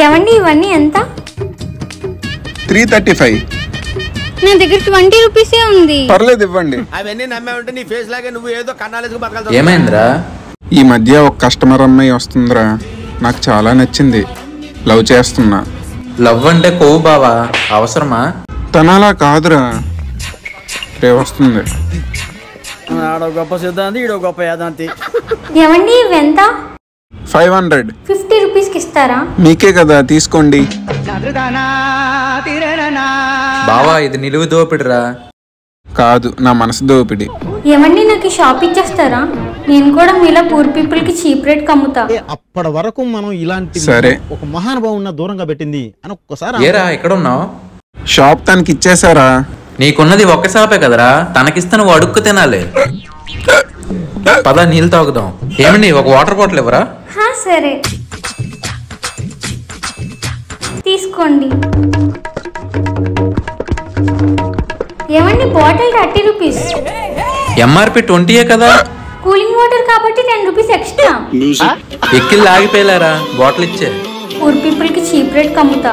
ఏమండి ఇవన్నీ ఎంత? 335. నా దగ్గర 20 రూపీసే ఉంది. పర్లేదు ఇవ్వండి. అవన్నీ నమ్మే ఉంటే నీ ఫేస్ లాగే నువ్వు ఏదో కన్నాలేసుకు బతకాలి. ఏమైందిరా? ఈ మధ్య ఒక కస్టమర్ అమ్మాయి వస్తుందిరా, నాకు చాలా నచ్చింది. లవ్ చేస్తున్నా. లవ్ అంటే కొవ్వు బావా, అవసరమా? తనలా కాదురా, రేపు వస్తుంది. ఆడో గొప్ప సిద్ధాంతి, ఈడో గొప్ప యాదాంతి. ఏమండి ఇవి ఎంత? 500. 50 రూపీస్కి ఇస్తారా? మీకే కదా, తీసుకోండి. బావా ఇది నిలువు దోపిడిరా. కాదు, నా మనసు దోపిడి. ఏమండి నాకు ఈ షాప్ ఇచ్చేస్తారా? నేను కూడా మీలా పూర్ పీపుల్ కి చీప్ రేట్ కమ్ముతా. అప్పటి వరకు మనం ఇలాంటి సరే ఒక మహానుభావున్న దూరంగా పెట్టింది అని ఒక్కసారి. ఏరా ఎక్కడ ఉన్నావు? షాప్ తనకి ఇచ్చేసారా? నీకున్నది ఒక్క షాపే కదరా, తనకిస్తే నువ్వు అడుక్కు తినాలి. పద నీళ్ళు తాగుదాం. ఏమండి ఒక వాటర్ బాటిల్ ఇవ్వరా? సరే తీసుకోండి. ఏమండి బాటిల్ 30 రూపీస్. ఎంఆర్పి 20 కదా. కూలింగ్ వాటర్ కాబట్టి 10 రూపీస్ ఎక్స్ట్రా. ఎక్కిళ్ళు ఆగిపోయేలారా, బాటిల్ ఇచ్చే. పూర్ పీపుల్ కి చీప్ రేట్ కమ్ముతా.